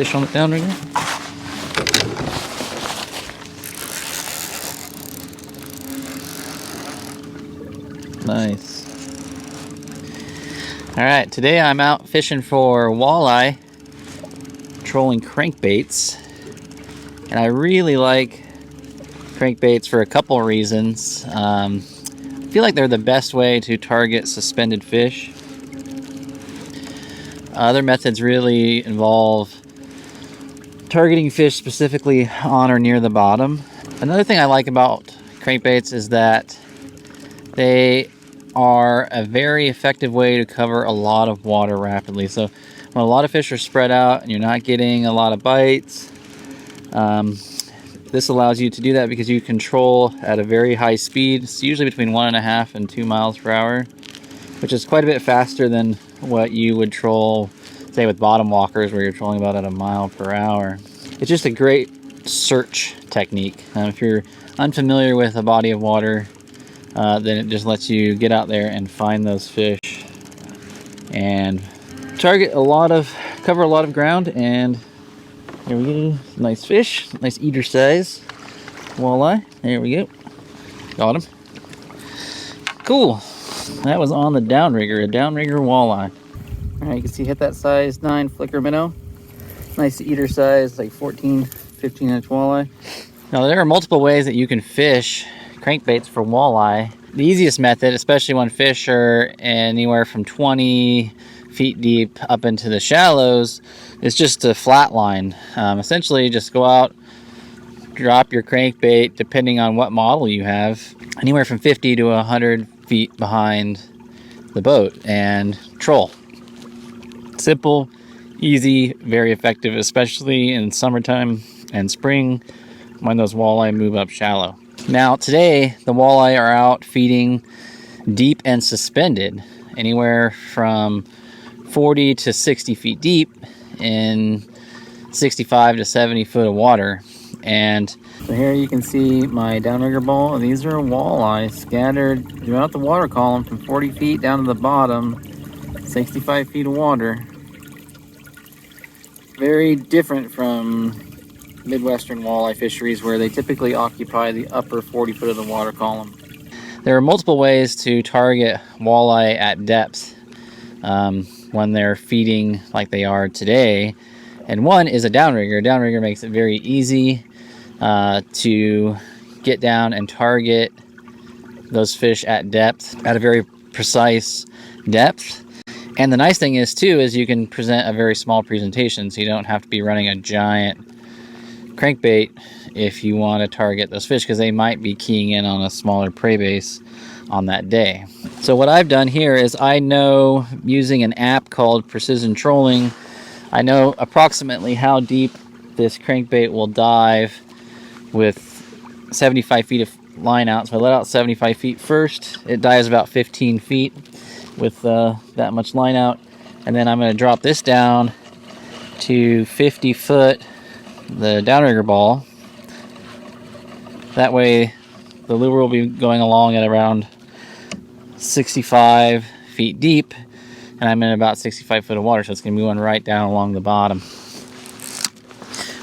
fish on the downrigger. Nice. All right, today I'm out fishing for walleye, trolling crankbaits, and I really like crankbaits for a couple reasons. I feel like they're the best way to target suspended fish. Other methods really involve targeting fish specifically on or near the bottom. Another thing I like about crankbaits is that they are a very effective way to cover a lot of water rapidly. So when a lot of fish are spread out and you're not getting a lot of bites, this allows you to do that because you control at a very high speed. It's usually between 1.5 and 2 miles per hour, which is quite a bit faster than what you would troll, say, with bottom walkers, where you're trolling about at 1 mile per hour. It's just a great search technique. If you're unfamiliar with a body of water, then it just lets you get out there and find those fish and cover a lot of ground. And here we go, nice fish, nice eater size walleye. There we go, got him. Cool. That was on the downrigger, a downrigger walleye. All right, you can see hit that size 9 flicker minnow. Nice eater size, like 14, 15-inch walleye. Now there are multiple ways that you can fish crankbaits for walleye. The easiest method, especially when fish are anywhere from 20 feet deep up into the shallows, is just to flat line. Essentially just go out, drop your crankbait, depending on what model you have, anywhere from 50 to 100 feet behind the boat, and troll. Simple, easy, very effective, especially in summertime and spring when those walleye move up shallow. Now today the walleye are out feeding deep and suspended, anywhere from 40 to 60 feet deep in 65 to 70 foot of water. And so here you can see my downrigger bowl. These are walleye scattered throughout the water column from 40 feet down to the bottom, 65 feet of water. Very different from Midwestern walleye fisheries, where they typically occupy the upper 40 foot of the water column. There are multiple ways to target walleye at depth when they're feeding like they are today, and one is a downrigger. A downrigger makes it very easy to get down and target those fish at depth, at a very precise depth. And the nice thing is too, is you can present a very small presentation, so you don't have to be running a giant crankbait if you want to target those fish, because they might be keying in on a smaller prey base on that day. So what I've done here is, I know, using an app called Precision Trolling, I know approximately how deep this crankbait will dive with 75 feet of line out. So I let out 75 feet first. It dives about 15 feet with that much line out, and then I'm going to drop this down to 50 foot, the downrigger ball. That way the lure will be going along at around 65 feet deep, and I'm in about 65 foot of water, so it's going to be going right down along the bottom,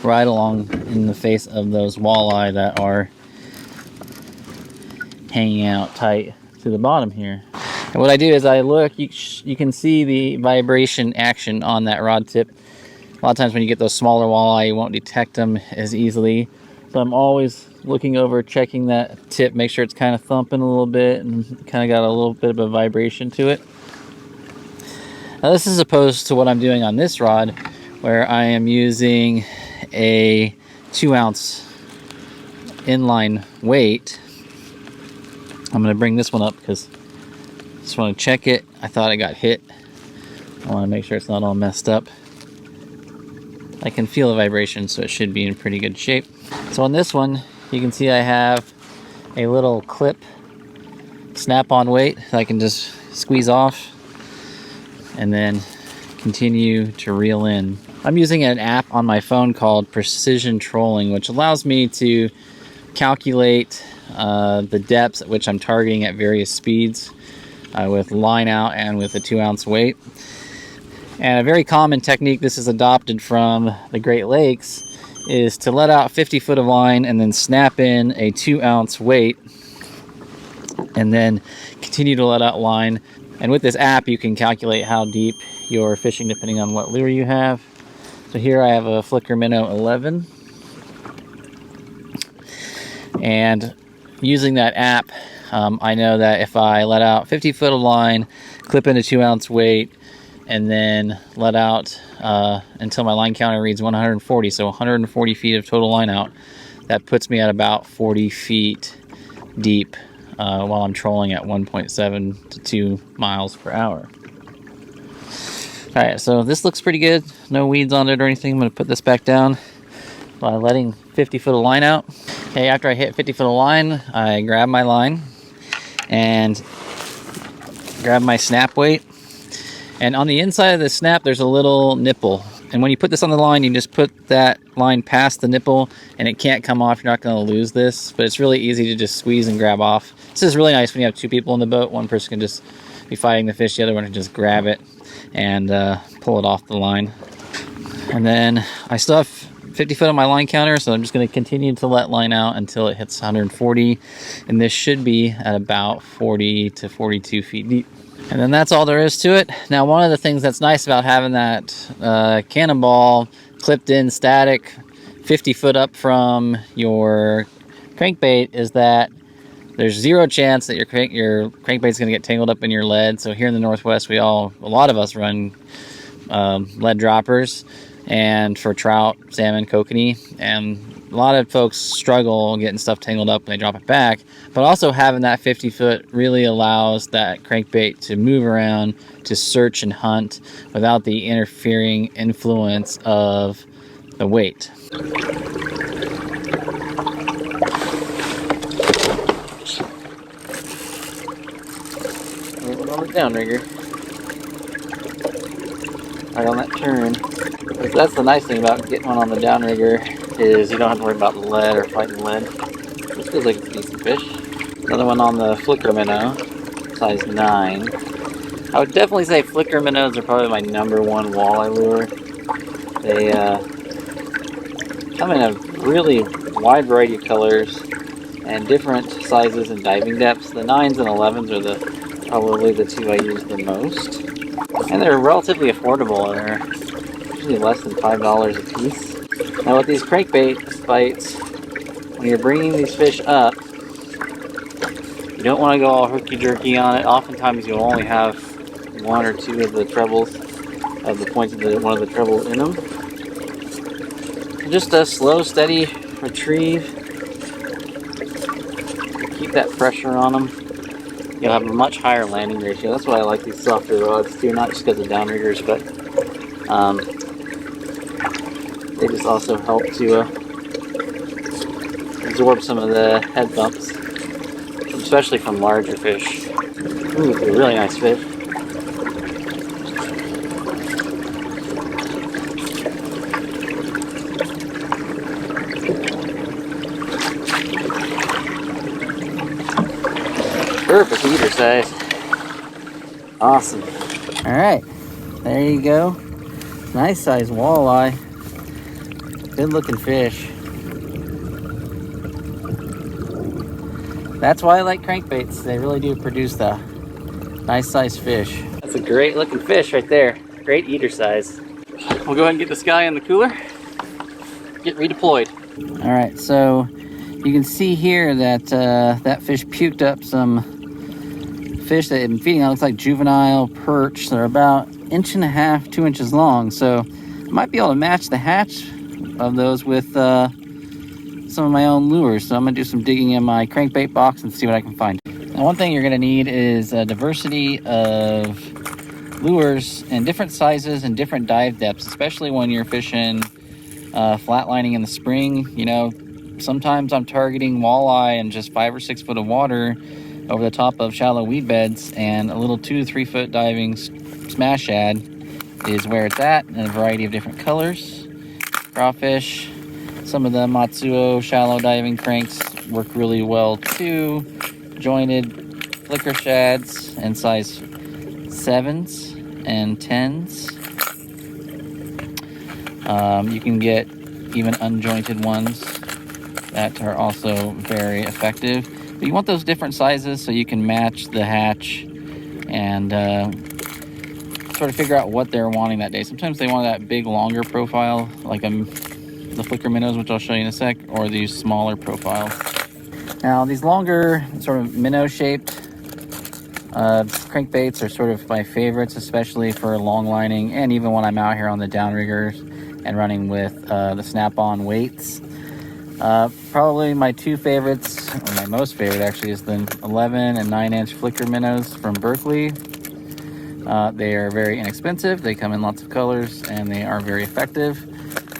right along in the face of those walleye that are hanging out tight to the bottom here. And what I do is I look, you can see the vibration action on that rod tip. A lot of times when you get those smaller walleye, you won't detect them as easily. So I'm always looking over, checking that tip, make sure it's kind of thumping a little bit and kind of got a little bit of a vibration to it. Now this is opposed to what I'm doing on this rod, where I am using a 2-ounce inline weight. I'm going to bring this one up because I just want to check it. I thought I got hit. I want to make sure it's not all messed up. I can feel the vibration, so it should be in pretty good shape. So on this one, you can see I have a little clip snap-on weight that I can just squeeze off and then continue to reel in. I'm using an app on my phone called Precision Trolling, which allows me to calculate the depths at which I'm targeting at various speeds with line out and with a 2-ounce weight. And a very common technique this is adopted from the Great Lakes is to let out 50 foot of line and then snap in a 2-ounce weight and then continue to let out line. And with this app, you can calculate how deep you're fishing depending on what lure you have. So here I have a Flicker Minnow 11. And using that app, I know that if I let out 50 foot of line, clip in a 2-ounce weight, and then let out until my line counter reads 140, so 140 feet of total line out, that puts me at about 40 feet deep while I'm trolling at 1.7 to 2 miles per hour. All right, so this looks pretty good. No weeds on it or anything. I'm gonna put this back down by letting 50 foot of line out. Okay, after I hit 50 foot of line, I grab my line and grab my snap weight. And on the inside of the snap, there's a little nipple. And when you put this on the line, you just put that line past the nipple and it can't come off. You're not gonna lose this, but it's really easy to just squeeze and grab off. This is really nice when you have 2 people in the boat. One person can just be fighting the fish, the other one can just grab it and pull it off the line. And then I still have 50 foot on my line counter, so I'm just going to continue to let line out until it hits 140, and this should be at about 40 to 42 feet deep. And then that's all there is to it. Now, one of the things that's nice about having that cannonball clipped in static 50 foot up from your crankbait is that there's zero chance that your crankbait's going to get tangled up in your lead. So here in the Northwest, a lot of us run lead droppers, and for trout, salmon, kokanee, and a lot of folks struggle getting stuff tangled up when they drop it back. But also having that 50 foot really allows that crankbait to move around, to search and hunt without the interfering influence of the weight. On the downrigger, right on that turn. That's the nice thing about getting one on the downrigger is you don't have to worry about lead or fighting lead. This feels like it's a decent fish. Another one on the Flicker Minnow, size 9. I would definitely say Flicker Minnows are probably my #1 walleye lure. They come in a really wide variety of colors and different sizes and diving depths. The 9s and 11s are probably the 2 I use the most. And they're relatively affordable. They're usually less than $5 a piece. Now with these crankbait bites, when you're bringing these fish up, you don't want to go all herky-jerky on it. Oftentimes you'll only have 1 or 2 of the trebles, of the points of one of the trebles in them. Just a slow, steady retrieve. Keep that pressure on them. You'll have a much higher landing ratio. That's why I like these softer rods too, not just because of downriggers, but they just also help to absorb some of the head bumps, especially from larger fish. Ooh, it's a really nice fish. Perfect eater size. Awesome. All right, there you go. Nice size walleye. Good looking fish. That's why I like crankbaits. They really do produce the nice size fish. That's a great looking fish right there. Great eater size. We'll go ahead and get this guy in the cooler. Get redeployed. All right, so you can see here that that fish puked up some fish that had been feeding on. It looks like juvenile perch. They're about 1.5 to 2 inches long. So I might be able to match the hatch of those with some of my own lures. So I'm gonna do some digging in my crankbait box and see what I can find. Now, one thing you're gonna need is a diversity of lures in different sizes and different dive depths, especially when you're fishing flatlining in the spring. You know, sometimes I'm targeting walleye in just 5 or 6 foot of water over the top of shallow weed beds, and a little 2 to 3 foot diving smash shad is where it's at in a variety of different colors. Crawfish, some of the Matsuo shallow diving cranks work really well too. Jointed flicker shads in size 7s and 10s. You can get even unjointed ones that are also very effective. But you want those different sizes so you can match the hatch and sort of figure out what they're wanting that day. Sometimes they want that big, longer profile, like the flicker minnows, which I'll show you in a sec, or these smaller profiles. Now, these longer, sort of minnow-shaped crankbaits are sort of my favorites, especially for long lining, and even when I'm out here on the downriggers and running with the snap-on weights. Probably my two favorites, or my most favorite actually, is the 11 and 9-inch flicker minnows from Berkeley. They are very inexpensive, they come in lots of colors, and they are very effective.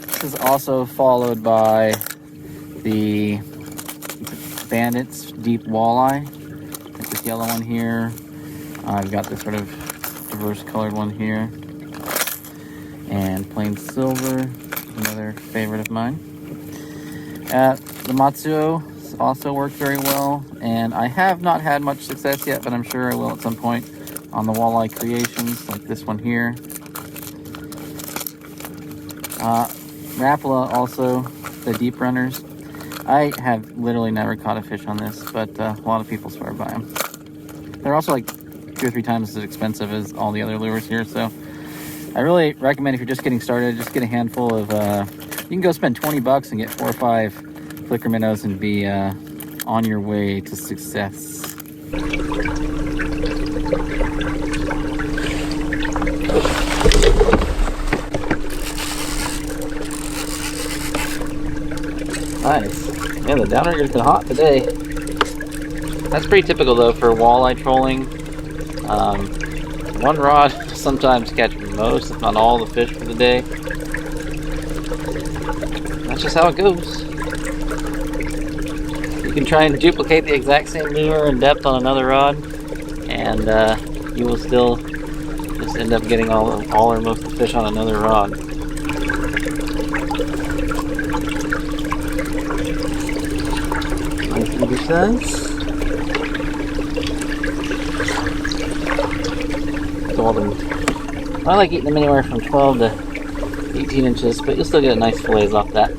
This is also followed by the Bandits Deep Walleye, like this yellow one here. I've got this sort of diverse colored one here, and plain silver, another favorite of mine. The Matsuo also worked very well, and I have not had much success yet, but I'm sure I will at some point on the walleye creations, like this one here. Rapala also, the deep runners. I have literally never caught a fish on this, but a lot of people swear by them. They're also like 2 or 3 times as expensive as all the other lures here, so I really recommend if you're just getting started, just get a handful of, you can go spend 20 bucks and get 4 or 5 flicker minnows and be on your way to success. Nice. Yeah, the downrigger's been hot today. That's pretty typical though for walleye trolling. One rod sometimes catch most, if not all, the fish for the day. That's just how it goes. You can try and duplicate the exact same lure and depth on another rod, and you will still just end up getting all or most of the fish on another rod. Nice either size. Golden. I like eating them anywhere from 12 to 18 inches, but you'll still get nice fillets off that.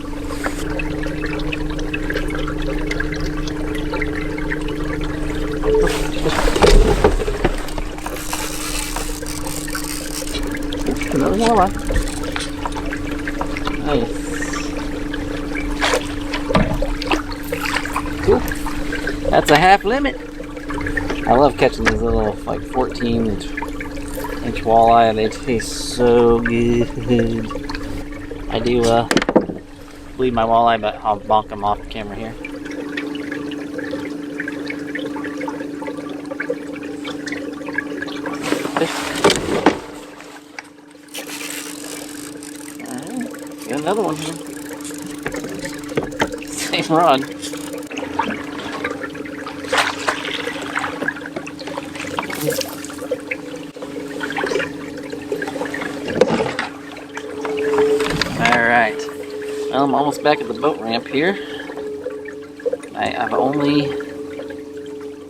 Another walleye. Nice. Cool. That's a half limit. I love catching these little like 14-inch walleye, and they taste so good. I do bleed my walleye, but I'll bonk them off the camera here. Alright, got another one here. Same rod. Alright, well, I'm almost back at the boat ramp here. I've only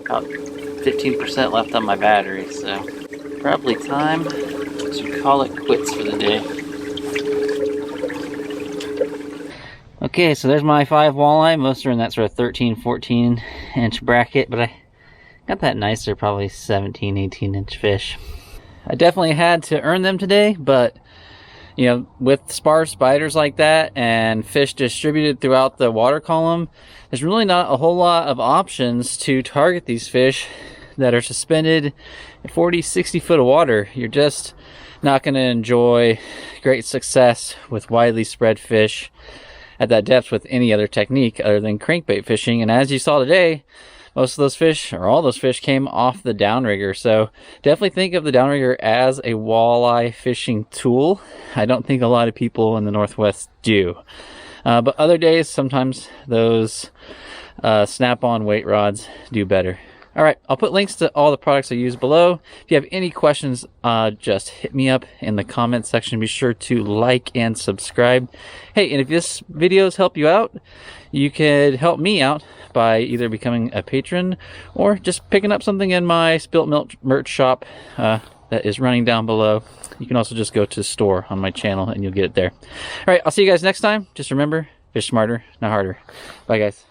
about 15% left on my battery, so probably time to call it quits for the day. Okay, so there's my 5 walleye. Most are in that sort of 13-14 inch bracket, but I got that nicer, probably 17-18 inch fish. I definitely had to earn them today, but you know, with sparse spiders like that and fish distributed throughout the water column, there's really not a whole lot of options to target these fish that are suspended at 40-60 foot of water. You're just not going to enjoy great success with widely spread fish at that depth with any other technique other than crankbait fishing. And as you saw today, most of those fish, or all those fish, came off the downrigger. So definitely think of the downrigger as a walleye fishing tool. I don't think a lot of people in the Northwest do. But other days, sometimes those snap-on weight rods do better. All right, I'll put links to all the products I use below. If you have any questions, just hit me up in the comment section. Be sure to like and subscribe. Hey, and if this video has helped you out, you could help me out by either becoming a patron or just picking up something in my Spilt Milk merch shop. that is running down below. You can also just go to store on my channel and you'll get it there. All right, I'll see you guys next time. Just remember, fish smarter, not harder. Bye, guys.